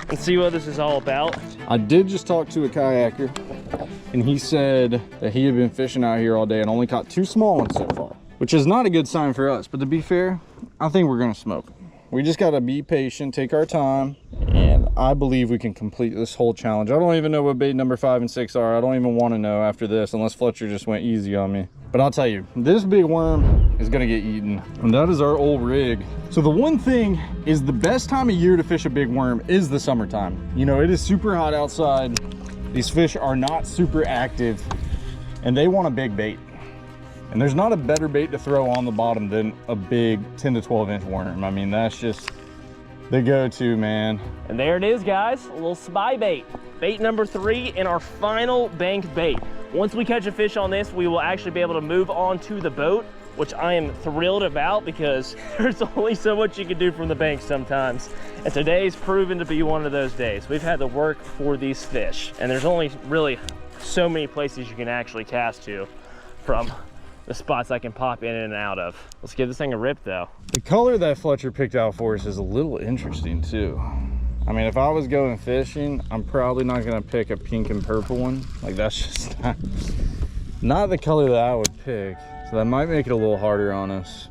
and see what this is all about. I did just talk to a kayaker, and he said that he had been fishing out here all day and only caught 2 small ones so far, which is not a good sign for us. But to be fair, I think we're gonna smoke them. We just gotta be patient, take our time, and I believe we can complete this whole challenge. I don't even know what bait number 5 and 6 are. I don't even want to know after this, unless Fletcher just went easy on me. But I'll tell you, this big worm is gonna get eaten, and that is our old rig. So the one thing is, the best time of year to fish a big worm is the summertime. You know, it is super hot outside. These fish are not super active, and they want a big bait. And there's not a better bait to throw on the bottom than a big 10 to 12-inch worm. I mean, that's just the go-to, man. And there it is, guys, a little spy bait. Bait number 3 and our final bank bait. Once we catch a fish on this, we will actually be able to move on to the boat, which I am thrilled about because there's only so much you can do from the bank sometimes. And today's proven to be one of those days. We've had to work for these fish, and there's only really so many places you can actually cast to from the spots I can pop in and out of. Let's give this thing a rip though. The color that Fletcher picked out for us is a little interesting too. I mean, if I was going fishing, I'm probably not gonna pick a pink and purple one. Like, that's just not the color that I would pick. So that might make it a little harder on us.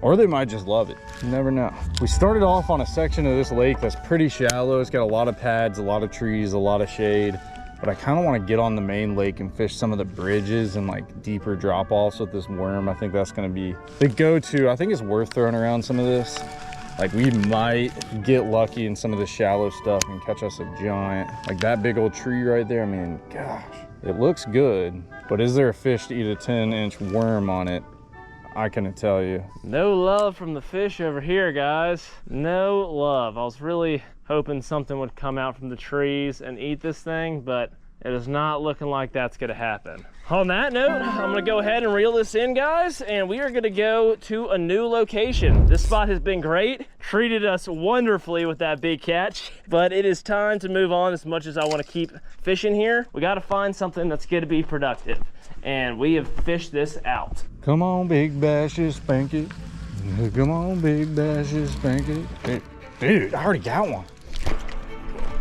Or they might just love it. You never know. We started off on a section of this lake that's pretty shallow. It's got a lot of pads, a lot of trees, a lot of shade. But I kind of want to get on the main lake and fish some of the bridges and like deeper drop offs with this worm. I think that's going to be the go-to. I think it's worth throwing around some of this. Like, we might get lucky in some of the shallow stuff and catch us a giant, like that big old tree right there. I mean, gosh, it looks good, but is there a fish to eat a 10-inch worm on it? I couldn't tell you. No love from the fish over here, guys. No love. I was really hoping something would come out from the trees and eat this thing, but it is not looking like that's gonna happen. On that note, I'm gonna go ahead and reel this in, guys, and we are gonna go to a new location. This spot has been great, treated us wonderfully with that big catch, but it is time to move on. As much as I wanna keep fishing here, we gotta find something that's gonna be productive, and we have fished this out. Come on, big bashes, spank it. Come on, big bashes, spank it. Hey, dude, I already got one.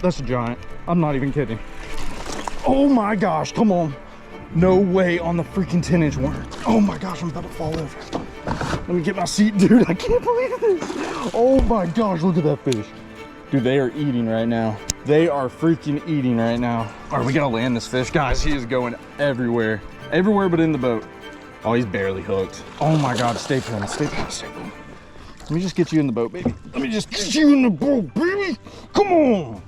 That's a giant. I'm not even kidding. Oh my gosh, come on. No way on the freaking 10-inch worm. Oh my gosh, I'm about to fall over. Let me get my seat, dude. I can't believe this. Oh my gosh, look at that fish. Dude, they are eating right now. They are freaking eating right now. All right, we gotta land this fish. Guys, he is going everywhere. Everywhere but in the boat. Oh, he's barely hooked. Oh my God, stay pin, stay pin, stay pin. Let me just get you in the boat, baby. Let me just get you in the boat, baby. Come on.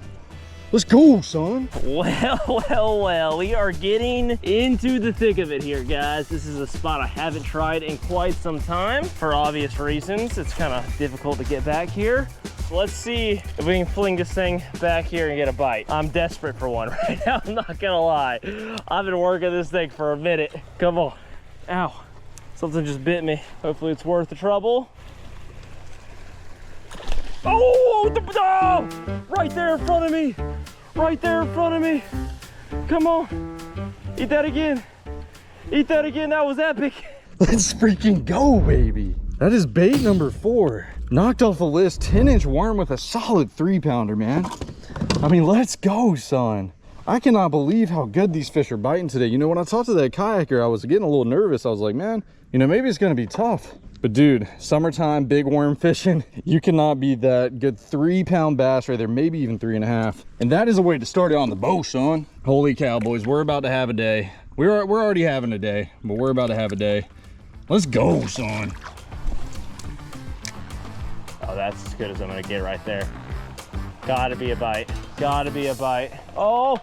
Let's go, son. Well, we are getting into the thick of it here, guys. This is a spot I haven't tried in quite some time for obvious reasons. It's kind of difficult to get back here. So let's see if we can fling this thing back here and get a bite. I'm desperate for one right now, I'm not gonna lie. I've been working this thing for a minute. Come on. Ow, something just bit me. Hopefully it's worth the trouble. Oh, right there in front of me. Right there in front of me. Come on, eat that again. Eat that again, that was epic. Let's freaking go, baby. That is bait number 4. Knocked off the list, 10-inch worm with a solid 3-pounder, man. I mean, let's go, son. I cannot believe how good these fish are biting today. You know, when I talked to that kayaker, I was getting a little nervous. I was like, man, you know, maybe it's gonna be tough. But dude, summertime, big worm fishing, you cannot beat that. Good 3-pound bass right there, maybe even 3.5. And that is a way to start it on the bow, son. Holy cow, boys, we're about to have a day. We're already having a day, but we're about to have a day. Let's go, son. Oh, that's as good as I'm gonna get right there. Gotta be a bite. Gotta be a bite. Oh,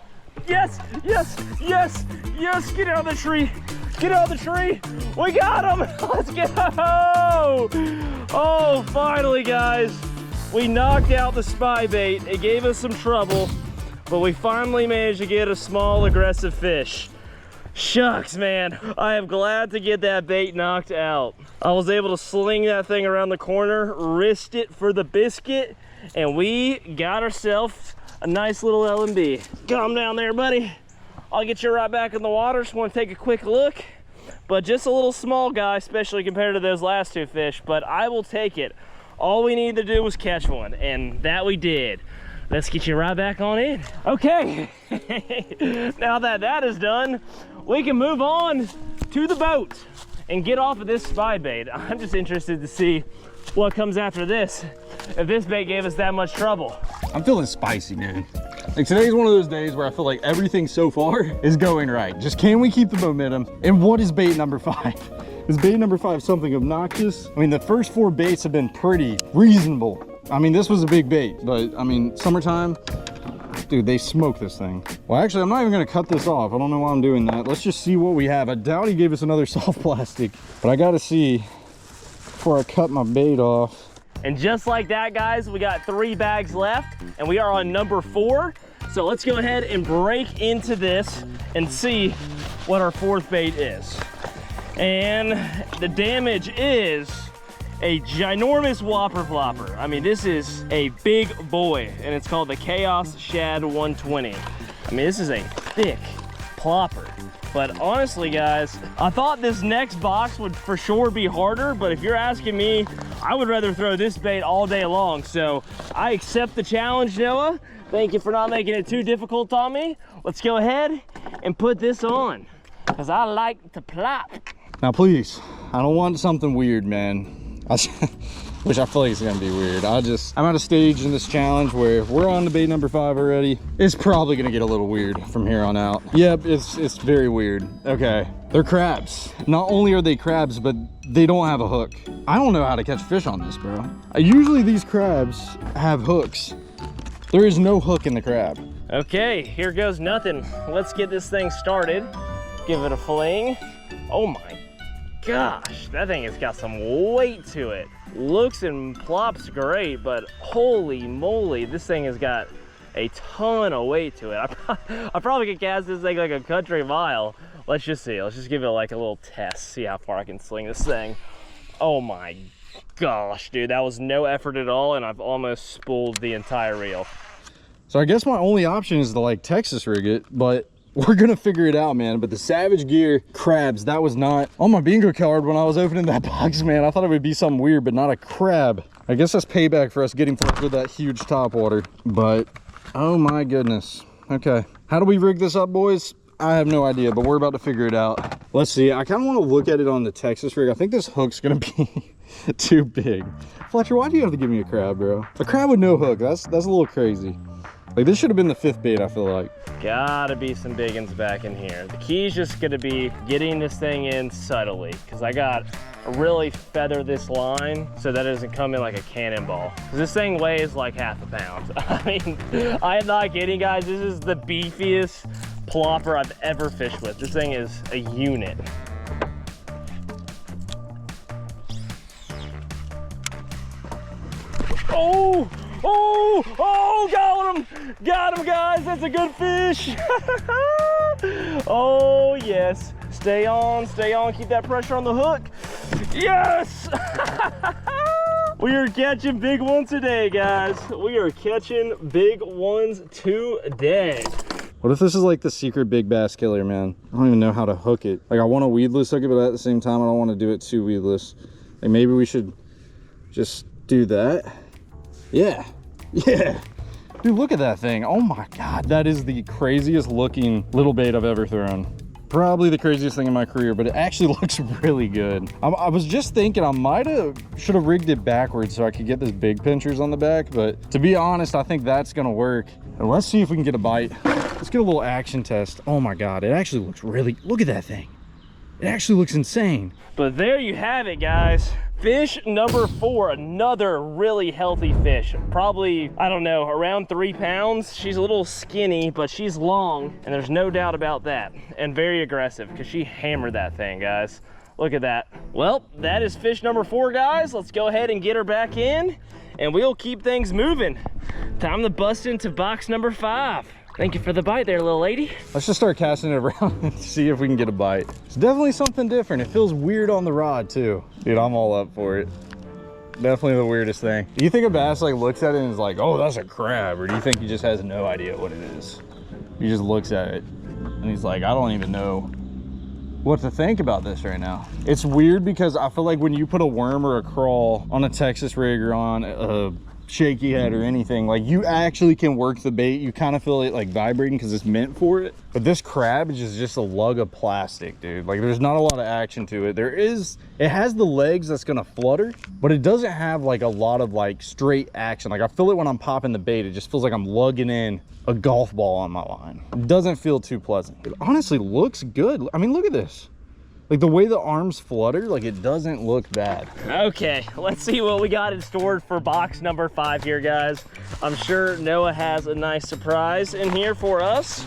yes, yes, yes, yes. Get out of the tree. Get out of the tree. We got him. Let's go. Oh, finally, guys. We knocked out the spy bait. It gave us some trouble, but we finally managed to get a small, aggressive fish. Shucks, man. I am glad to get that bait knocked out. I was able to sling that thing around the corner, wrist it for the biscuit, and we got ourselves a nice little L&B. Calm down there, buddy. I'll get you right back in the water. Just want to take a quick look. But just a little small guy, especially compared to those last 2 fish, but I will take it. All we need to do was catch one, and that we did. Let's get you right back on in. Okay, now that that is done, we can move on to the boat and get off of this spy bait. I'm just interested to see what comes after this, if this bait gave us that much trouble. I'm feeling spicy, dude. Like, today's one of those days where I feel like everything so far is going right. Just can we keep the momentum? And what is bait number 5? Is bait number 5 something obnoxious? I mean, the first 4 baits have been pretty reasonable. I mean, this was a big bait, but I mean, summertime, dude, they smoke this thing. Well, actually, I'm not even gonna cut this off. I don't know why I'm doing that. Let's just see what we have. I doubt he gave us another soft plastic, but I gotta see before I cut my bait off. And just like that, guys, we got 3 bags left, and we are on number 4. So let's go ahead and break into this and see what our 4th bait is. And the damage is a ginormous whopper flopper. I mean, this is a big boy, and it's called the Chaos Shad 120. I mean, this is a thick plopper. But honestly, guys, I thought this next box would for sure be harder, but if you're asking me, I would rather throw this bait all day long. So I accept the challenge, Noah. Thank you for not making it too difficult on me. Let's go ahead and put this on, because I like to plop. Now, please, I don't want something weird, man. Which I feel like it's gonna be weird. I'm at a stage in this challenge where if we're on to bait number 5 already, it's probably gonna get a little weird from here on out. Yep, it's very weird. Okay, they're crabs. Not only are they crabs, but they don't have a hook. I don't know how to catch fish on this, bro. Usually these crabs have hooks. There is no hook in the crab. Okay, here goes nothing. Let's get this thing started. Give it a fling. Oh my gosh, that thing has got some weight to it. Looks and plops great, but holy moly, this thing has got a ton of weight to it. I probably could cast this thing like a country mile. Let's just see. Let's just give it like a little test, see how far I can sling this thing. Oh my gosh, dude, that was no effort at all, and I've almost spooled the entire reel. So I guess my only option is to like Texas rig it, but we're gonna figure it out, man. But the Savage Gear crabs, that was not on my bingo card when I was opening that box, man. I thought it would be something weird, but not a crab. I guess that's payback for us getting flushed with that huge topwater. But oh my goodness. Okay, how do we rig this up, boys? I have no idea, but we're about to figure it out. Let's see. I kind of want to look at it on the Texas rig. I think this hook's gonna be too big. Fletcher, why do you have to give me a crab, bro? A crab with no hook, that's a little crazy. Like, this should have been the 5th bait, I feel like. Gotta be some big ones back in here. The key is just gonna be getting this thing in subtly, because I got to really feather this line so that it doesn't come in like a cannonball. This thing weighs like half a pound. I mean, I am not kidding, guys. This is the beefiest plopper I've ever fished with. This thing is a unit. Oh! Oh, oh, got him, guys. That's a good fish. Oh, yes. Stay on, keep that pressure on the hook. Yes. We are catching big ones today, guys. We are catching big ones today. What if this is like the secret big bass killer, man? I don't even know how to hook it. Like, I want to weedless hook it, but at the same time, I don't want to do it too weedless. Like, maybe we should just do that. Yeah, yeah. Dude, look at that thing. Oh my God, that is the craziest looking little bait I've ever thrown. probably the craziest thing in my career, but it actually looks really good. I was just thinking I should have rigged it backwards so I could get this big pinchers on the back, but to be honest, I think that's gonna work. And let's see if we can get a bite. Let's get a little action test. Oh my God, it actually looks really, look at that thing. It actually looks insane. But there you have it, guys. Fish number 4, another really healthy fish. Probably, I don't know, around 3 pounds. She's a little skinny, but she's long, and there's no doubt about that. And very aggressive, because she hammered that thing, guys. Look at that. Well, that is fish number 4, guys. Let's go ahead and get her back in, and we'll keep things moving. Time to bust into box number 5. Thank you for the bite there, little lady. Let's just start casting it around and see if we can get a bite. It's definitely something different. It feels weird on the rod too. Dude, I'm all up for it. Definitely the weirdest thing. Do you think a bass like looks at it and is like, oh, that's a crab? Or do you think he just has no idea what it is? He just looks at it and he's like, I don't even know what to think about this right now. It's weird because I feel like when you put a worm or a crawl on a Texas rig or on a shaky head or anything, like you actually can work the bait. You kind of feel it like vibrating because it's meant for it. But this crab is just a lug of plastic, dude. Like there's not a lot of action to it. It has the legs that's gonna flutter, but it doesn't have like a lot of like straight action. Like I feel it when I'm popping the bait. It just feels like I'm lugging in a golf ball on my line. It doesn't feel too pleasant. It honestly looks good. I mean, look at this. Like the way the arms flutter, like it doesn't look bad. Okay, let's see what we got in store for box number 5 here, guys. I'm sure Noah has a nice surprise in here for us.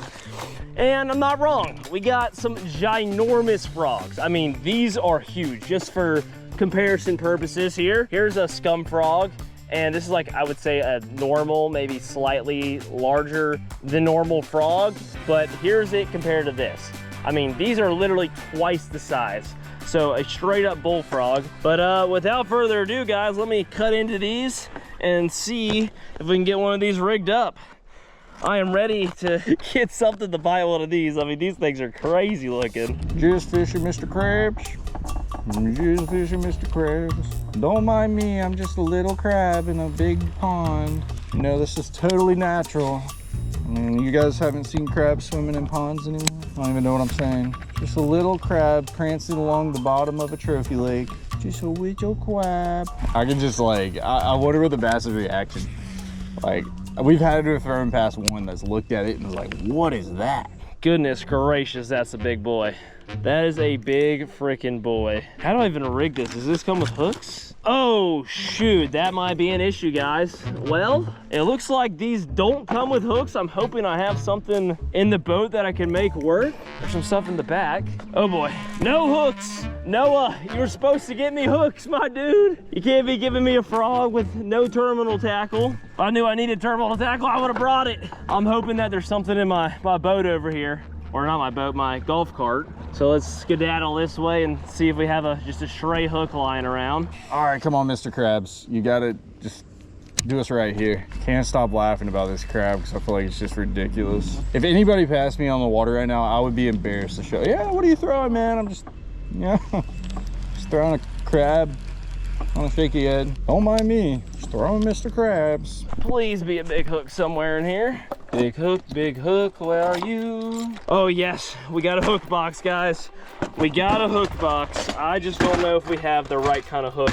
And I'm not wrong, we got some ginormous frogs. I mean, these are huge. Just for comparison purposes here, here's a scum frog. And this is like, I would say a normal, maybe slightly larger than normal frog. But here's it compared to this. I mean, these are literally twice the size. So a straight up bullfrog. But without further ado, guys, let me cut into these and see if we can get one of these rigged up. I am ready to get something to bite one of these. I mean, these things are crazy looking. Just fishing, Mr. Krabs. Just fishing, Mr. Krabs. Don't mind me, I'm just a little crab in a big pond. You know, this is totally natural. I mean, you guys haven't seen crabs swimming in ponds anymore? I don't even know what I'm saying. Just a little crab prancing along the bottom of a trophy lake. Just a little crab. I can just like, I wonder what the bass is reaction. Like, we've had to throw him past one that's looked at it and was like, what is that? Goodness gracious, that's a big boy. That is a big freaking boy. How do I even rig this? Does this come with hooks? Oh shoot, that might be an issue, guys. Well, it looks like these don't come with hooks. I'm hoping I have something in the boat that I can make work. There's some stuff in the back. Oh boy, no hooks. Noah, you were supposed to get me hooks, my dude. You can't be giving me a frog with no terminal tackle. If I knew I needed terminal tackle, I would have brought it. I'm hoping that there's something in my boat over here. Or not my boat, my golf cart. So let's skedaddle this way and see if we have just a stray hook lying around. All right, come on, Mr. Krabs. You gotta just do us right here. Can't stop laughing about this crab because I feel like it's just ridiculous. If anybody passed me on the water right now, I would be embarrassed to show. Yeah, what are you throwing, man? I'm just, yeah, just throwing a crab on a shaky head. Don't mind me, just throwing Mr. Krabs. Please be a big hook somewhere in here. Big hook, where are you? Oh yes, we got a hook box, guys. We got a hook box. I just don't know if we have the right kind of hook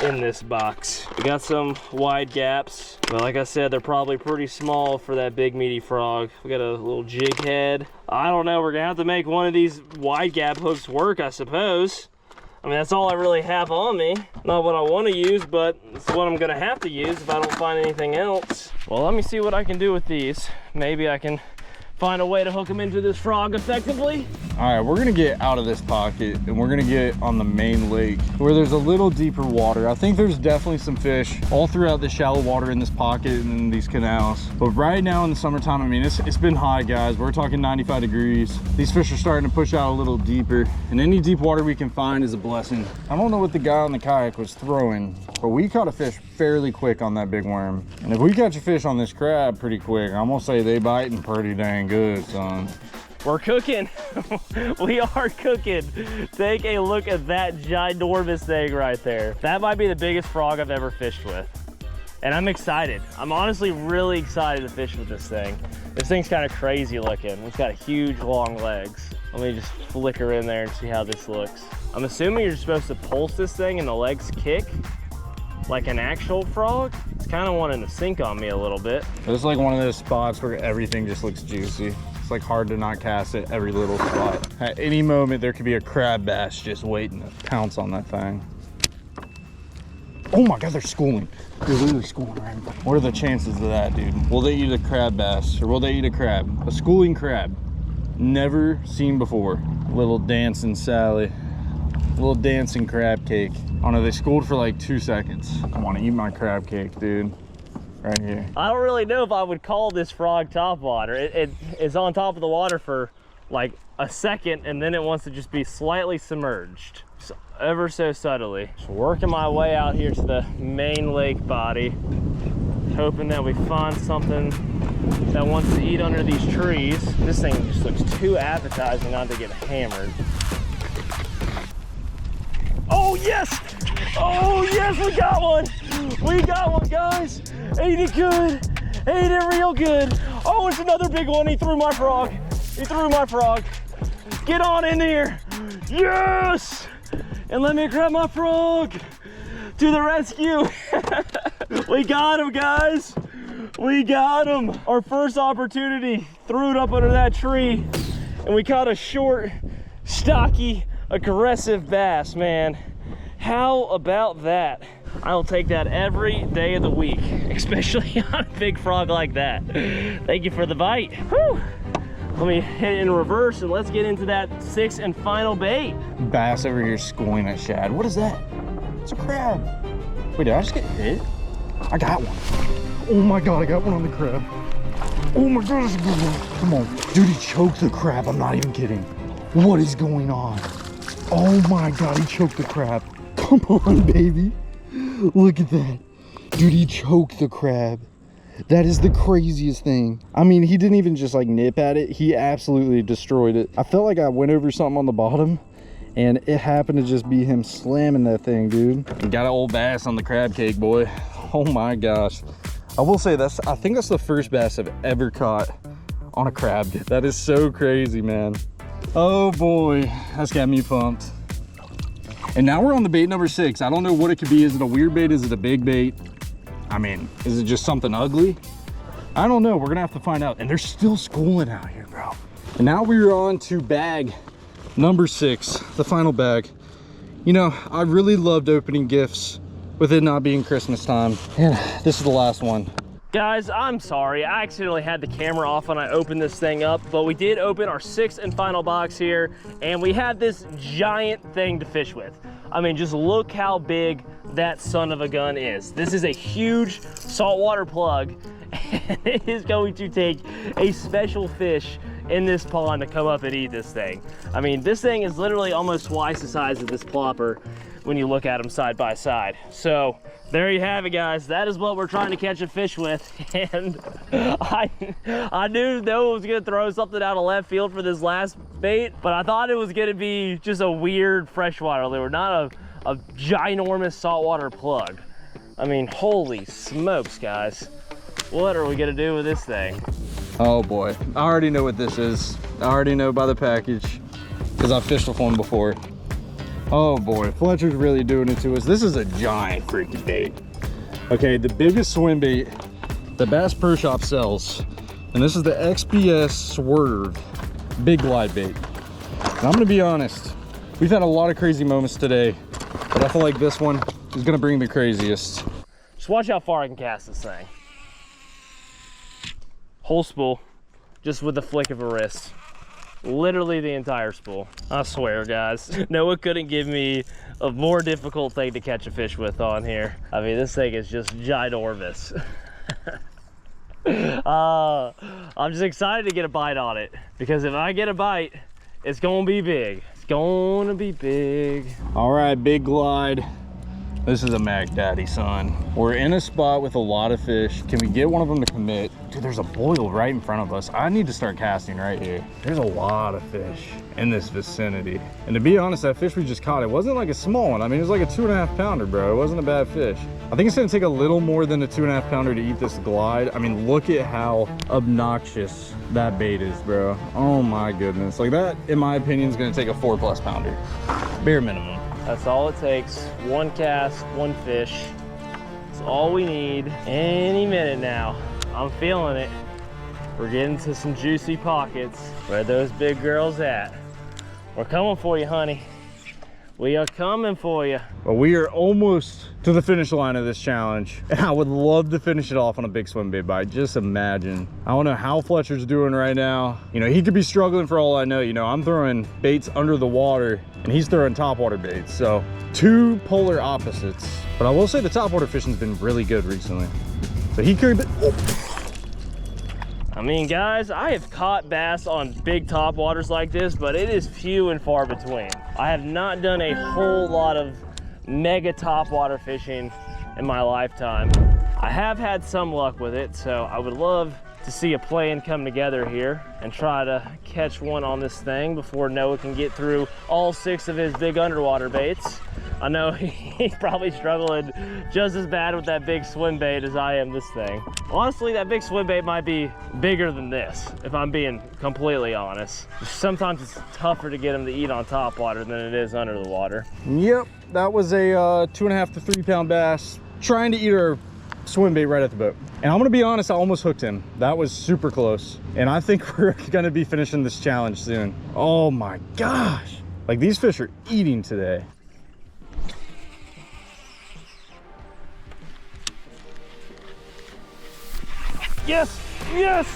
in this box. We got some wide gaps, but like I said, they're probably pretty small for that big meaty frog. We got a little jig head. I don't know, we're gonna have to make one of these wide gap hooks work, I suppose. I mean, that's all I really have on me. Not what I want to use, but it's what I'm gonna have to use if I don't find anything else. Well, let me see what I can do with these. Maybe I can find a way to hook them into this frog effectively. All right, we're gonna get out of this pocket and we're gonna get on the main lake where there's a little deeper water. I think there's definitely some fish all throughout the shallow water in this pocket and in these canals. But right now in the summertime, I mean, it's been hot, guys. We're talking 95 degrees. These fish are starting to push out a little deeper, and any deep water we can find is a blessing. I don't know what the guy on the kayak was throwing, but we caught a fish fairly quick on that big worm. And if we catch a fish on this crab pretty quick, I'm gonna say they biting pretty dang good, son. We're cooking. We are cooking. Take a look at that ginormous thing right there. That might be the biggest frog I've ever fished with. and I'm excited. I'm honestly really excited to fish with this thing. This thing's kind of crazy looking. It's got huge long legs. Let me just flick her in there and see how this looks. I'm assuming you're supposed to pulse this thing and the legs kick like an actual frog. It's kind of wanting to sink on me a little bit. This is like one of those spots where everything just looks juicy. It's like hard to not cast it every little spot. At any moment, there could be a crab bass just waiting to pounce on that thing. Oh my God, they're schooling. They're literally schooling right in front of me. What are the chances of that, dude? Will they eat a crab bass or will they eat a crab? A schooling crab. Never seen before. Little dancing Sally. Little dancing crab cake. Oh no, they schooled for like 2 seconds. I want to eat my crab cake, dude. Right here. I don't really know if I would call this frog topwater. It is on top of the water for like a second and then it wants to just be slightly submerged. So, ever so subtly. Just working my way out here to the main lake body. Hoping that we find something that wants to eat under these trees. This thing just looks too appetizing not to get hammered. Oh yes! Oh yes, we got one! We got one, guys! Ate it good! Ate it real good! Oh, it's another big one! He threw my frog! He threw my frog! Get on in here! Yes! And let me grab my frog! To the rescue! We got him, guys! We got him! Our first opportunity. Threw it up under that tree. And we caught a short, stocky, aggressive bass, man. How about that? I'll take that every day of the week, especially on a big frog like that. Thank you for the bite. Whew. Let me hit it in reverse and let's get into that 6th and final bait. Bass over here schooling at shad. What is that? It's a crab. Wait, did I just get hit? I got one. Oh my God, I got one on the crab. Oh my God, that's a good one. Come on. Dude, he choked the crab. I'm not even kidding. What is going on? Oh my God, he choked the crab. Come on, baby. Look at that. Dude, he choked the crab. That is the craziest thing. I mean, he didn't even just like nip at it. He absolutely destroyed it. I felt like I went over something on the bottom and it happened to just be him slamming that thing, dude. Got an old bass on the crab cake, boy. Oh my gosh. I will say I think that's the first bass I've ever caught on a crab. That is so crazy, man. Oh boy, that's got me pumped. And now we're on the bait number 6. I don't know what it could be. Is it a weird bait? Is it a big bait? I mean, is it just something ugly? I don't know. We're gonna have to find out. And they're still schooling out here, bro. And now we're on to bag number 6, the final bag. You know, I really loved opening gifts with it not being Christmas time. And this is the last one. Guys, I'm sorry. I accidentally had the camera off when I opened this thing up, but we did open our 6th and final box here, and we have this giant thing to fish with. I mean, just look how big that son of a gun is. This is a huge saltwater plug, and it is going to take a special fish in this pond to come up and eat this thing. I mean, this thing is literally almost twice the size of this plopper when you look at them side by side. So there you have it, guys. That is what we're trying to catch a fish with. And I knew Noah was gonna throw something out of left field for this last bait, but I thought it was gonna be just a weird freshwater lure, not a ginormous saltwater plug. I mean, holy smokes, guys. What are we gonna do with this thing? Oh boy, I already know what this is. I already know by the package because I've fished with one before. Oh boy, Fletcher's really doing it to us. This is a giant freaking bait. Okay, the biggest swim bait the Bass Pro Shop sells. And this is the XPS Swerve Big Glide Bait. And I'm gonna be honest, we've had a lot of crazy moments today, but I feel like this one is gonna bring the craziest. Just watch how far I can cast this thing. Whole spool, just with the flick of a wrist. Literally the entire spool. I swear, guys. Noah couldn't give me a more difficult thing to catch a fish with on here. I mean, this thing is just ginormous. I'm just excited to get a bite on it, because if I get a bite, it's gonna be big. It's gonna be big. All right, Big Glide. This is a Mag Daddy, son. We're in a spot with a lot of fish. Can we get one of them to commit? Dude, there's a boil right in front of us. I need to start casting right here. There's a lot of fish in this vicinity. And to be honest, that fish we just caught, it wasn't like a small one. I mean, it was like a 2.5 pounder, bro. It wasn't a bad fish. I think it's gonna take a little more than a 2.5 pounder to eat this glide. I mean, look at how obnoxious that bait is, bro. Oh my goodness. Like that, in my opinion, is gonna take a 4+ pounder. Bare minimum. That's all it takes. One cast, one fish. That's all we need. Any minute now. I'm feeling it. We're getting to some juicy pockets. Where those big girls at? We're coming for you, honey. We are coming for you. Well, we are almost to the finish line of this challenge, and I would love to finish it off on a big swim bait bite. Just imagine. I don't know how Fletcher's doing right now. You know, he could be struggling for all I know. You know, I'm throwing baits under the water, and he's throwing topwater baits. So, two polar opposites. But I will say the topwater fishing's been really good recently. So he could be... I mean, guys, I have caught bass on big top waters like this, but it is few and far between. I have not done a whole lot of mega top water fishing in my lifetime. I have had some luck with it, so I would love to see a plan come together here and try to catch one on this thing before Noah can get through all 6 of his big underwater baits. I know he's probably struggling just as bad with that big swim bait as I am this thing. Honestly, that big swim bait might be bigger than this, if I'm being completely honest. Sometimes it's tougher to get him to eat on top water than it is under the water. Yep, that was a 2.5 to 3 pound bass trying to eat our swim bait right at the boat. And I'm gonna be honest, I almost hooked him. That was super close. And I think we're gonna be finishing this challenge soon. Oh my gosh. Like, these fish are eating today. Yes, yes,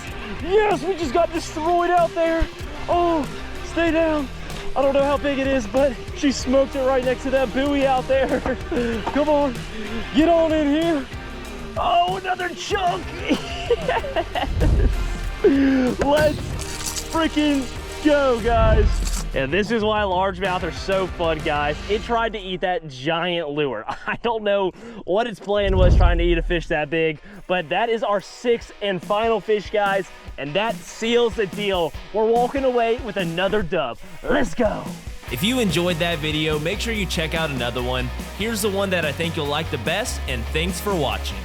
yes, we just got destroyed out there. Oh, stay down. I don't know how big it is, but she smoked it right next to that buoy out there. Come on, get on in here. Oh, another chunk. Let's freaking go, guys. And this is why largemouth are so fun, guys. It tried to eat that giant lure. I don't know what its plan was trying to eat a fish that big, but that is our 6th and final fish, guys. And that seals the deal. We're walking away with another dub. Let's go. If you enjoyed that video, make sure you check out another one. Here's the one that I think you'll like the best, and thanks for watching.